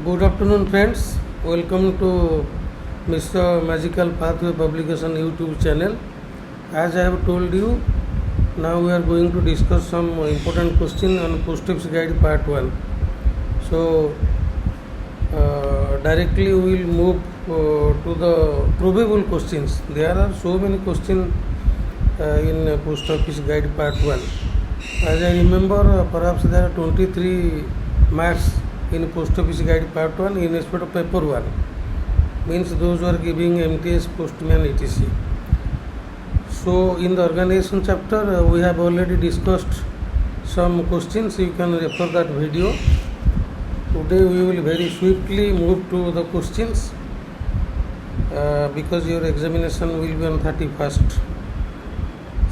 Good afternoon, friends. Welcome to Mr. Magical Pathway Publication YouTube channel. As I have told you, now we are going to discuss some important question on Post Office Guide Part 1. So, directly we will move to the probable questions. There are so many questions in Post Office Guide Part 1. As I remember, perhaps there are 23 marks in Post Office Guide Part 1 in respect of Paper 1. Means those who are giving MTS, Postman, etc. So in the organization chapter, we have already discussed some questions. You can refer that video. Today we will very swiftly move to the questions because your examination will be on 31st.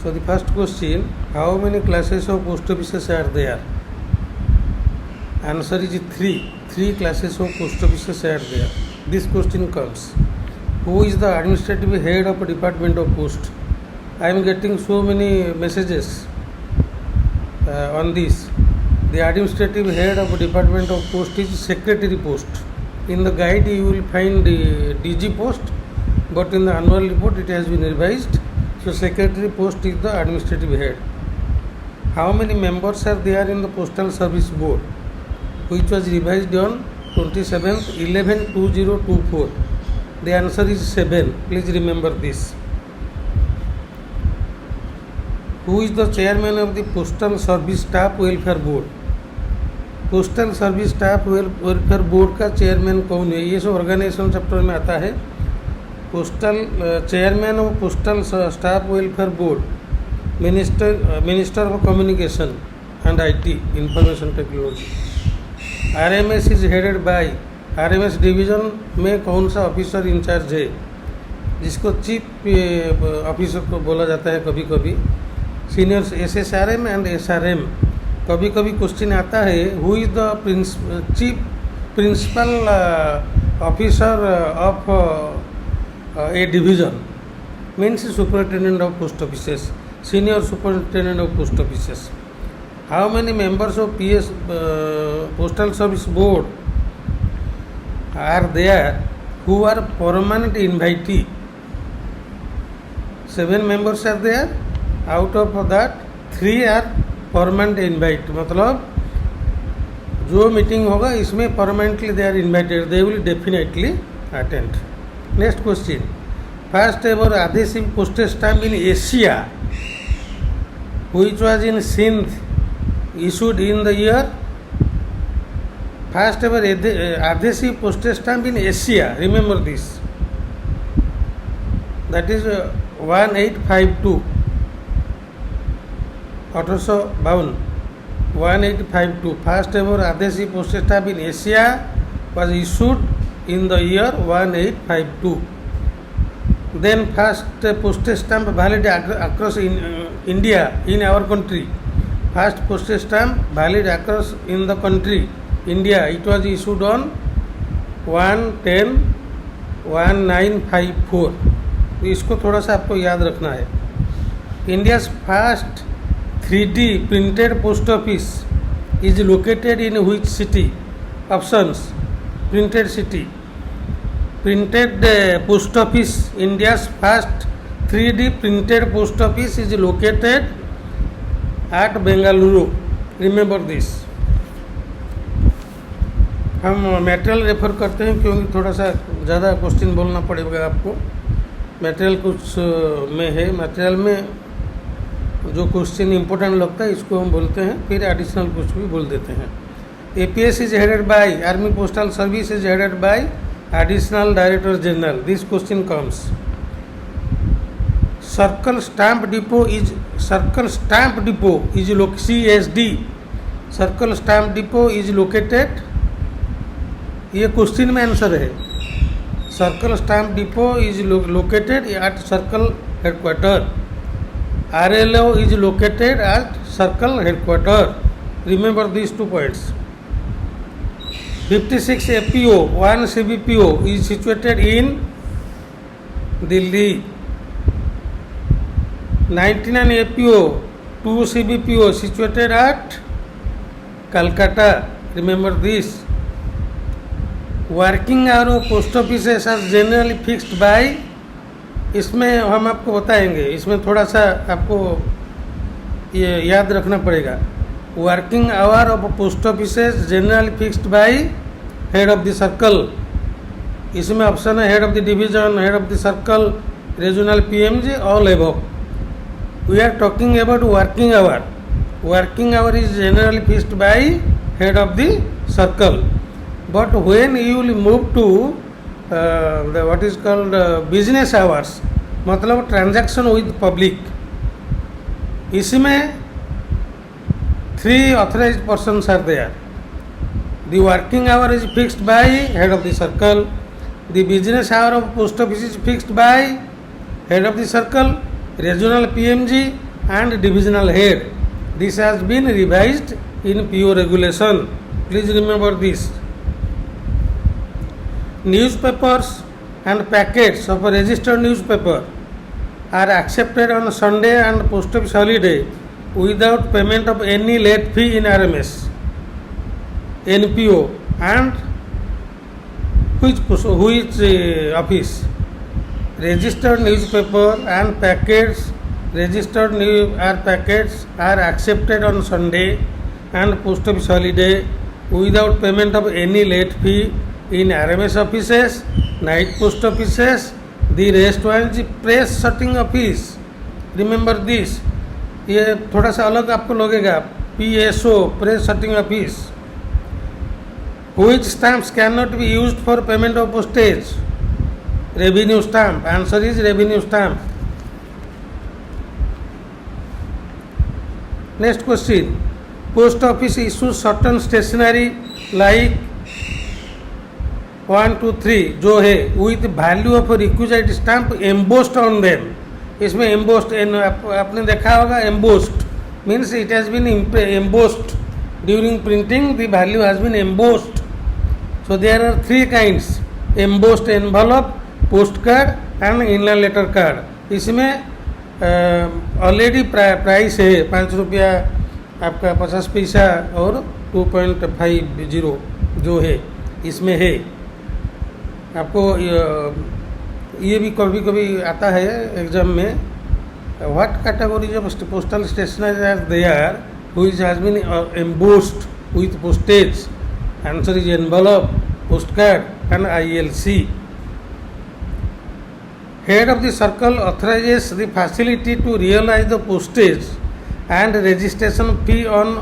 So the first question, how many classes of post offices are there? Answer is 3. 3 classes of post offices are there. This question comes. Who is the administrative head of Department of Post? I am getting so many messages on this. The administrative head of Department of Post is Secretary Post. In the guide you will find the DG Post, but in the annual report it has been revised. So Secretary Post is the administrative head. How many members are there in the Postal Service Board, which was revised on 27th 11/2024? The answer is 7. Please remember this. Who is the chairman of the Postal Service Staff Welfare Board? Postal service staff welfare board का chairman कौन है? ये सब organisation chapter में आता है. Postal chairman of postal staff welfare board minister of communication and IT information technology. RMS is headed by, RMS division में कौन सा ऑफिसर इंचार्ज है, जिसको चीफ ऑफिसर को बोला जाता है कभी कभी. Senior SSRM and SRM. कभी कभी क्वेश्चन आता है who is the chief principal officer of a division. Means superintendent of post offices, senior superintendent of post offices. How many members of PS postal service board are there who are permanent invitee? 7 members are there. Out of that 3 are permanent invite. मतलब जो meeting होगा इसमें permanently they are invited, they will definitely attend. Next question, first ever adhesive postage stamp in Asia which was in Sindh issued in the year. First ever adhesive postage stamp in Asia, remember this, that is 1852. 1852. 1852. First ever Adeshi postage stamp in Asia was issued in the year 1852. Then first postage stamp valid across India, in our country. First postage stamp valid across in the country India. It was issued on 1/10/1954. इसको थोड़ा सा आपको याद रखना है. India's first 3D printed post office is located in which city? Options: printed city. Printed post office, India's first 3D printed post office is located at Bengaluru. Remember this. हम material refer करते हैं क्योंकि थोड़ा सा ज़्यादा question बोलना पड़ेगा आपको. मटेरियल कुछ में है, मटेरियल में जो क्वेश्चन इंपॉर्टेंट लगता है इसको हम बोलते हैं, फिर एडिशनल कुछ भी बोल देते हैं. APS is headed by, army postal service is headed by additional director general. This question comes. Circle stamp depot is CSD. Circle stamp depot is located, ये क्वेश्चन में आंसर है. Circle stamp depot is located at circle headquarter. RLO is located at circle headquarter. Remember these 2 points. 56 APO, 1 CBPO is situated in Delhi. 99 APO, 2 CBPO situated at Calcutta. Remember this. Working hour of post offices are generally fixed by, इसमें हम आपको बताएंगे, इसमें थोड़ा सा आपको ये याद रखना पड़ेगा। Working hour of post offices generally fixed by head of the circle. इसमें ऑप्शन है head of the division, head of the circle, regional PMG, all above. We are talking about working hour. Working hour is generally fixed by head of the circle, but when you will move to the what is called business hours, मतलब transaction with public, इसमें 3 authorized persons are there. The working hour is fixed by head of the circle. The business hour of post office is fixed by head of the circle, regional PMG and divisional head. This has been revised in PO regulation. Please remember this. Newspapers and packets of a registered newspaper are accepted on Sunday and post office holiday without payment of any late fee in RMS, NPO and which office. Registered newspaper and packets are accepted on Sunday and post office holiday without payment of any late fee in RMS offices, night post offices. The rest one is press sorting office. Remember this. ये थोड़ा सा अलग आपको लगेगा। PSO, press sorting office. Which stamps cannot be used for payment of postage? Revenue stamp. Answer is revenue stamp. Next question. Post office issues certain stationery like 1, 2, 3 जो है with value of requisite stamp embossed on them. इसमें embossed आपने देखा होगा, embossed means it has been embossed during printing, the value has been embossed. So there are 3 kinds, embossed envelope, post card and inland letter card. इसमें already price है 5 रुपया आपका 50 पैसा और 2.50 जो है इसमें है। आपको ये भी कभी कभी आता है एग्जाम में, what categories of postal stationery are there which has been embossed with postage. Answer is envelope, post card and ILC। Head of the circle authorises the facility to realise the postage and registration fee on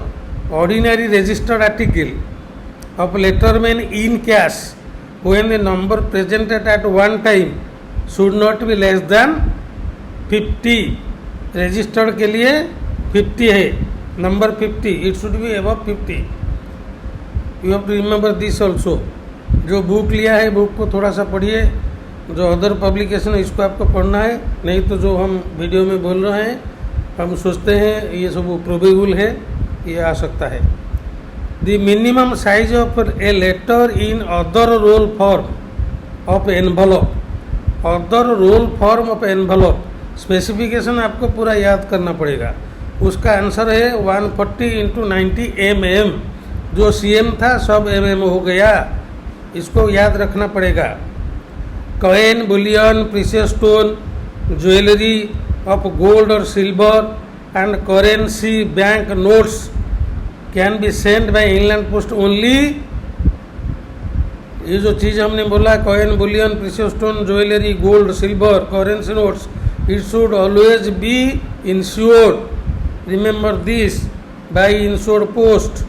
ordinary registered article of letterman in cash when the number presented at one time should not be less than 50। Registered के लिए 50 है, number 50, it should be above 50। You have to remember this also. जो book लिया है book को थोड़ा सा पढ़िए, जो अदर पब्लिकेशन है इसको आपको पढ़ना है, नहीं तो जो हम वीडियो में बोल रहे हैं हम सोचते हैं ये सब प्रोबेबल है, ये आ सकता है। The minimum size of a letter in other roll form of envelope, other roll form of envelope, specification आपको पूरा याद करना पड़ेगा। उसका आंसर है 140 × 90 mm। जो CM था सब mm हो गया, इसको याद रखना पड़ेगा। Coin, bullion, precious stone, jewellery of gold और silver and currency bank notes can be send by inland post only. ये जो चीज़ हमने बोला, coin, bullion, precious stone, jewellery, gold, silver, currency notes, it should always be insured. Remember this, by insured post.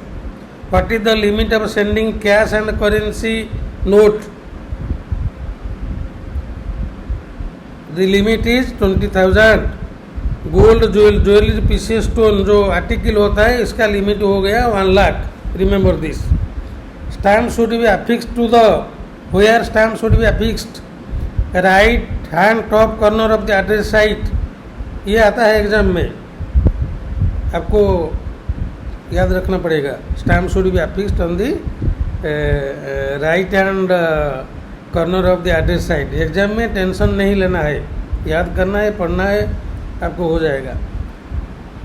What is the limit of sending cash and currency note? The limit is 20,000। Gold, jewellery, precious stone जो article होता है इसका limit हो गया 1 lakh. Remember this. Stamp should be affixed to the, where stamp should be affixed? Right hand top corner of the address side. ये आता है exam में, आपको याद रखना पड़ेगा। Stamp should be affixed on the right hand corner of the address side. Exam में tension नहीं लेना है, याद करना है, पढ़ना है, आपको हो जाएगा।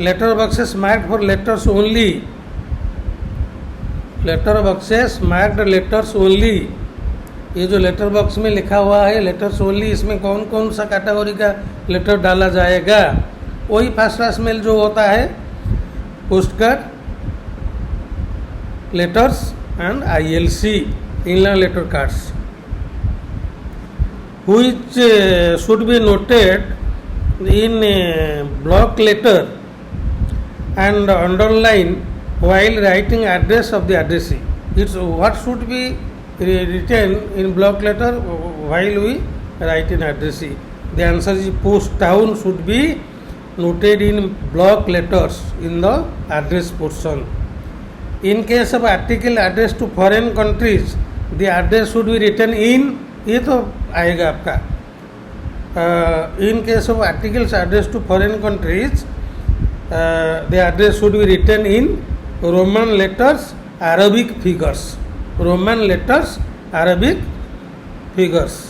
Letter boxes marked for letters only, letter boxes marked letters only. ये जो लेटर बॉक्स में लिखा हुआ है लेटर्स ओनली, इसमें कौन कौन सा कैटेगरी का लेटर डाला जाएगा, वही फर्स्ट क्लास मेल जो होता है, post card, letters and ILC, inland letter cards, which should be noted in block letter and underline while writing address of the addressee. It's what should be written in block letter while we write in addressee. The answer is post town should be noted in block letters in the address portion. In case of article address to foreign countries, the address should be written in, ये तो आएगा आपका, in case of articles address to foreign countries the address should be written in Roman letters Arabic figures, Roman letters Arabic figures.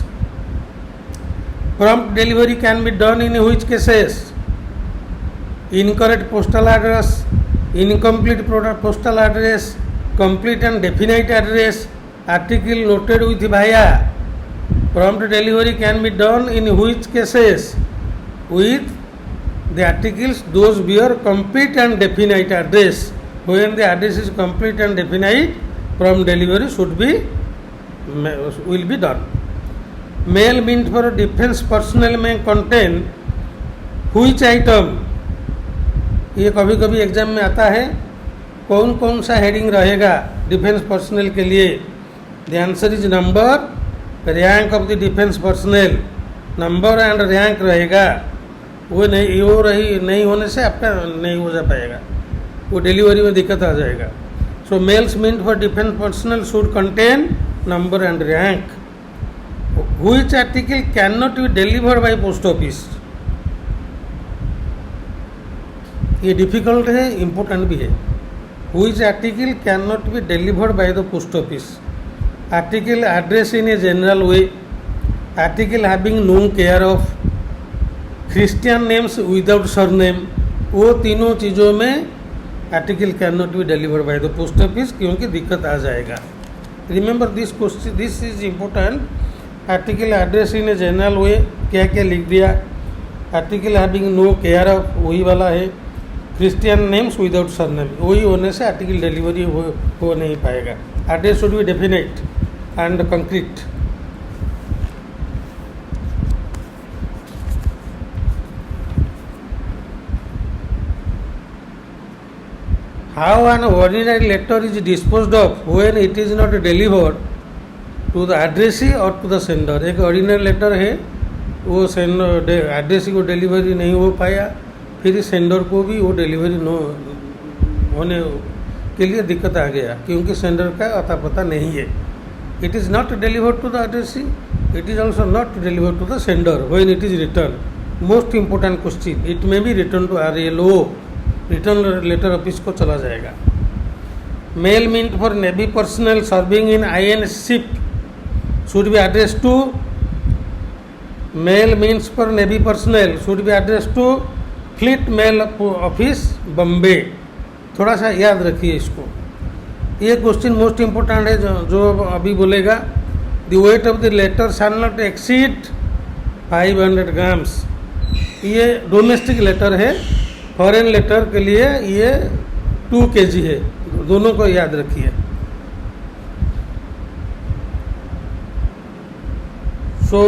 Prompt delivery can be done in which cases, incorrect postal address, incomplete postal address, complete and definite address, article noted with भाया. Prompt delivery can be done in which cases? With the articles those bear complete and definite address. When the address is complete and definite, prompt delivery will be done. Mail meant for defense personnel may contain which item? ये कभी कभी exam में आता है, कौन कौन सा heading रहेगा डिफेंस पर्सनल के लिए. The answer is number, rank of the defence personnel, number and rank रहेगा. वो नहीं होने से आपका नहीं हो जा पाएगा, वो डिलीवरी में दिक्कत आ जाएगा. So mails meant for defence personnel should contain number and rank. Which article can not be delivered by post office, ये डिफिकल्ट है, इम्पोर्टेंट भी है. Which article can not be delivered by the post office. Article address in a general way, article having no care of, Christian names without surname, वो तीनों चीज़ों में article can not be delivered by the post office, क्योंकि दिक्कत आ जाएगा. Remember this question, this is important. Article address in a general way, क्या क्या लिख दिया. Article having no care of वही वाला है. क्रिश्चियन नेम्स विदाउट सरनेम, वही होने से आर्टिकल डिलीवरी हो नहीं पाएगा. Address should B definite and concrete. How an ordinary letter is disposed of when it is not delivered to the addressee or to the sender. एक ordinary letter है, वो sender addressee को delivery नहीं हो पाया, फिर सेंडर को भी वो डिलीवरी होने के लिए दिक्कत आ गया, क्योंकि सेंडर का अता पता नहीं है. It is not delivered to the addressee, it is also not delivered to the sender when it is returned. Most important question, it may be returned to RLO, return letter office को चला जाएगा. Mail meant for navy personnel serving in IN ship should be address to, mail means for navy personnel should be address to fleet mail office Bombay. थोड़ा सा याद रखिए इसको, ये question most important है जो अभी बोलेगा. The weight of the letter shall not exceed 500 grams. ये डोमेस्टिक लेटर है, फॉरेन लेटर के लिए ये 2 kg है, दोनों को याद रखिए. So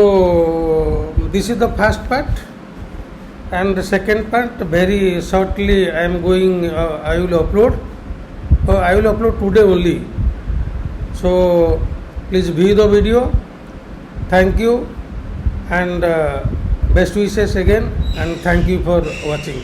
this is the first part and the second part very shortly I am going I will upload today only. So please view the video. Thank you and best wishes again, and thank you for watching.